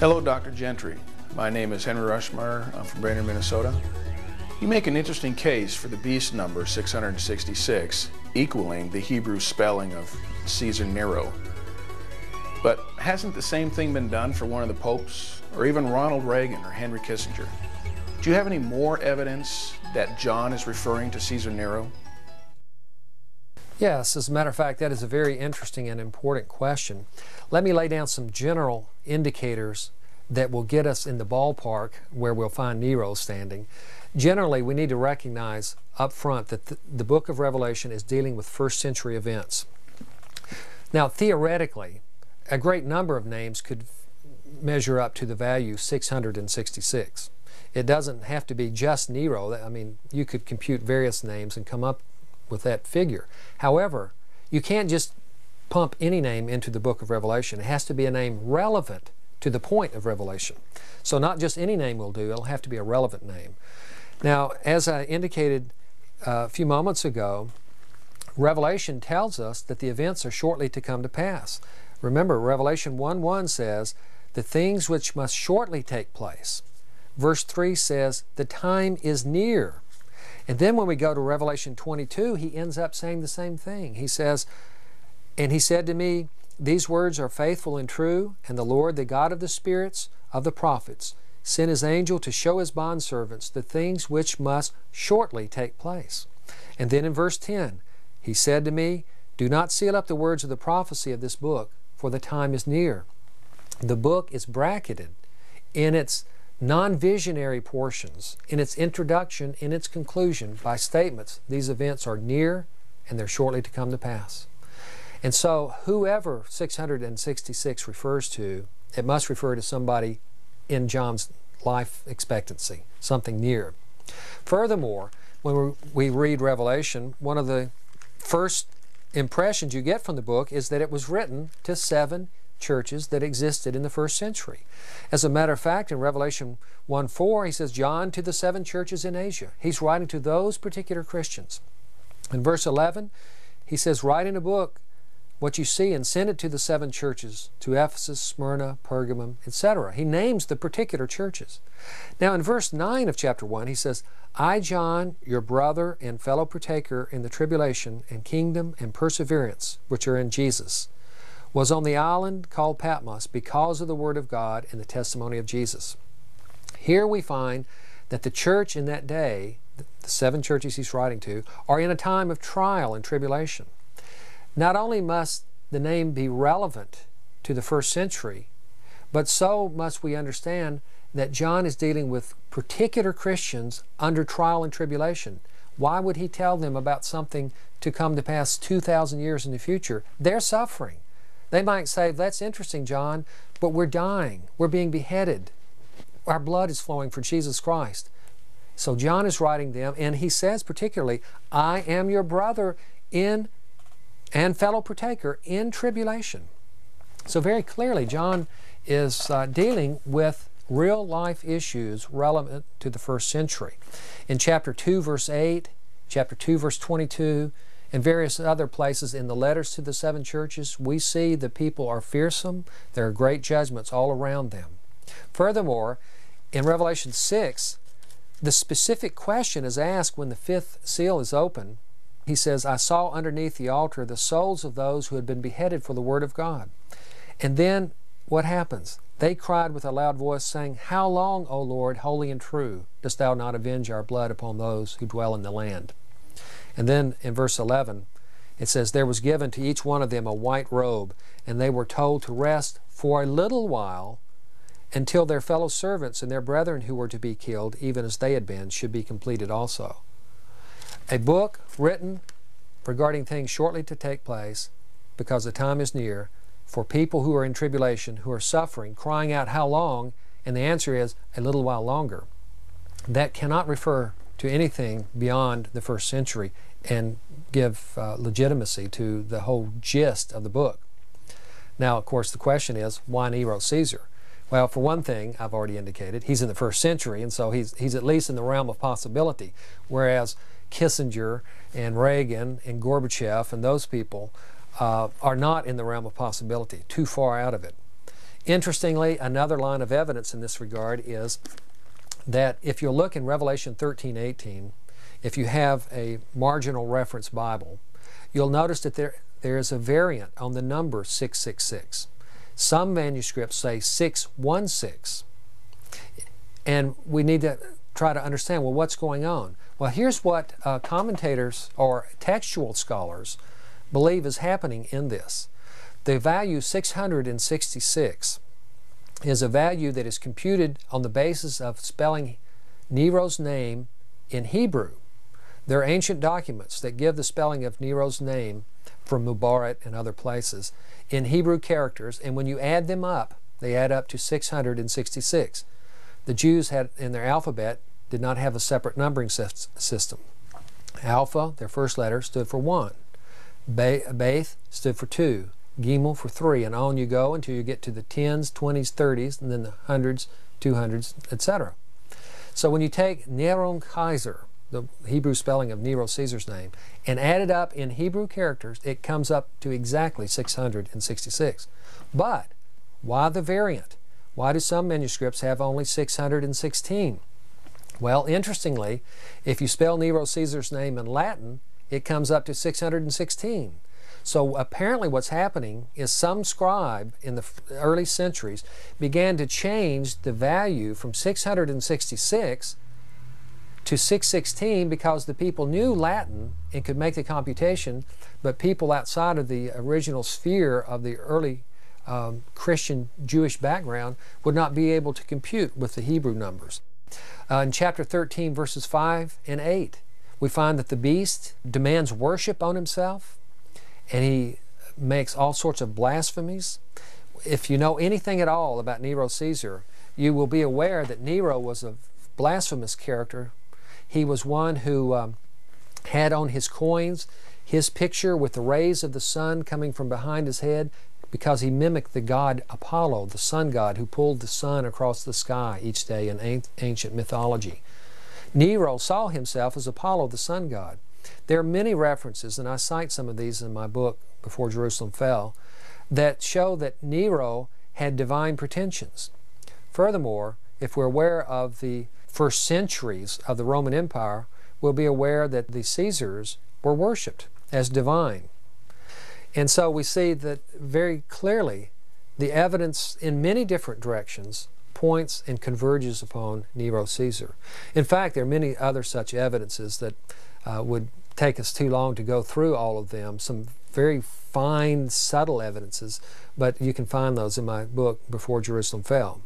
Hello, Dr. Gentry. My name is Henry Rushmeyer. I'm from Brainerd, Minnesota. You make an interesting case for the beast number 666 equaling the Hebrew spelling of Caesar Nero. But hasn't the same thing been done for one of the popes, or even Ronald Reagan or Henry Kissinger? Do you have any more evidence that John is referring to Caesar Nero? Yes, as a matter of fact, that is a very interesting and important question. Let me lay down some general indicators that will get us in the ballpark where we'll find Nero standing. Generally, we need to recognize up front that the book of Revelation is dealing with first century events. Now, theoretically, a great number of names could measure up to the value 666. It doesn't have to be just Nero. I mean, you could compute various names and come up with that figure. However, you can't just pump any name into the book of Revelation. It has to be a name relevant to the point of Revelation. So not just any name will do, it'll have to be a relevant name. Now, as I indicated a few moments ago, Revelation tells us that the events are shortly to come to pass. Remember, Revelation 1:1 says, the things which must shortly take place. Verse 3 says, the time is near. And then when we go to Revelation 22, he ends up saying the same thing. He says, and he said to me, these words are faithful and true, and the Lord, the God of the spirits of the prophets, sent his angel to show his bondservants the things which must shortly take place. And then in verse 10, he said to me, do not seal up the words of the prophecy of this book, for the time is near. The book is bracketed in its non-visionary portions, in its introduction, in its conclusion, by statements. These events are near and they're shortly to come to pass. And so whoever 666 refers to, it must refer to somebody in John's life expectancy, something near. Furthermore, when we read Revelation, one of the first impressions you get from the book is that it was written to 7 churches that existed in the first century. As a matter of fact, in Revelation 1:4, he says, John to the 7 churches in Asia. He's writing to those particular Christians. In verse 11, he says, write in a book what you see and send it to the 7 churches, to Ephesus, Smyrna, Pergamum, etc. He names the particular churches. Now in verse 9 of chapter 1, he says, I, John, your brother and fellow partaker in the tribulation and kingdom and perseverance which are in Jesus, was on the island called Patmos because of the word of God and the testimony of Jesus. Here we find that the church in that day, the 7 churches he's writing to, are in a time of trial and tribulation. Not only must the name be relevant to the first century, but so must we understand that John is dealing with particular Christians under trial and tribulation. Why would he tell them about something to come to pass 2,000 years in the future? They're suffering. They might say, that's interesting, John, but we're dying. We're being beheaded. Our blood is flowing for Jesus Christ. So John is writing them, and he says particularly, I am your brother in and fellow partaker in tribulation. So very clearly, John is dealing with real life issues relevant to the first century. In chapter 2, verse 8, chapter 2, verse 22, and various other places in the letters to the 7 churches, we see the people are fearsome. There are great judgments all around them. Furthermore, in Revelation 6, the specific question is asked when the 5th seal is opened. He says, I saw underneath the altar the souls of those who had been beheaded for the word of God. And then what happens? They cried with a loud voice, saying, how long, O Lord, holy and true, dost thou not avenge our blood upon those who dwell in the land? And then in verse 11, it says, there was given to each one of them a white robe, and they were told to rest for a little while until their fellow servants and their brethren who were to be killed, even as they had been, should be completed also. A book written regarding things shortly to take place, because the time is near, for people who are in tribulation, who are suffering, crying out, how long? And the answer is, a little while longer. That cannot refer to anything beyond the first century and give legitimacy to the whole gist of the book. Now, of course, the question is, why Nero Caesar? Well, for one thing, I've already indicated, he's in the first century, and so he's at least in the realm of possibility, whereas Kissinger and Reagan and Gorbachev and those people are not in the realm of possibility, too far out of it. Interestingly, another line of evidence in this regard is that if you look in Revelation 13:18, if you have a marginal reference Bible, you'll notice that there is a variant on the number 666. Some manuscripts say 616. And we need to try to understand, well, what's going on? Well, here's what commentators or textual scholars believe is happening in this. The value 666 is a value that is computed on the basis of spelling Nero's name in Hebrew. There are ancient documents that give the spelling of Nero's name from Mubarak and other places in Hebrew characters, and when you add them up, they add up to 666. The Jews had in their alphabet did not have a separate numbering system. Alpha, their first letter, stood for 1. Beth stood for 2. Gimel for 3, and on you go until you get to the 10s, 20s, 30s, and then the 100s, 200s, etc. So when you take Nero Caesar, the Hebrew spelling of Nero Caesar's name, and add it up in Hebrew characters, it comes up to exactly 666. But why the variant? Why do some manuscripts have only 616? Well, interestingly, if you spell Nero Caesar's name in Latin, it comes up to 616. So apparently what's happening is some scribe in the early centuries began to change the value from 666 to 616 because the people knew Latin and could make the computation, but people outside of the original sphere of the early Christian Jewish background would not be able to compute with the Hebrew numbers. In chapter 13, verses 5 and 8, we find that the beast demands worship on himself, and he makes all sorts of blasphemies. If you know anything at all about Nero Caesar, you will be aware that Nero was a blasphemous character. He was one who had on his coins his picture with the rays of the sun coming from behind his head, because he mimicked the god Apollo, the sun god, who pulled the sun across the sky each day in ancient mythology. Nero saw himself as Apollo, the sun god. There are many references, and I cite some of these in my book, Before Jerusalem Fell, that show that Nero had divine pretensions. Furthermore, if we're aware of the first centuries of the Roman Empire, we'll be aware that the Caesars were worshipped as divine. And so we see that very clearly the evidence in many different directions points and converges upon Nero Caesar. In fact, there are many other such evidences that would take us too long to go through all of them, some very fine, subtle evidences, but you can find those in my book, Before Jerusalem Fell.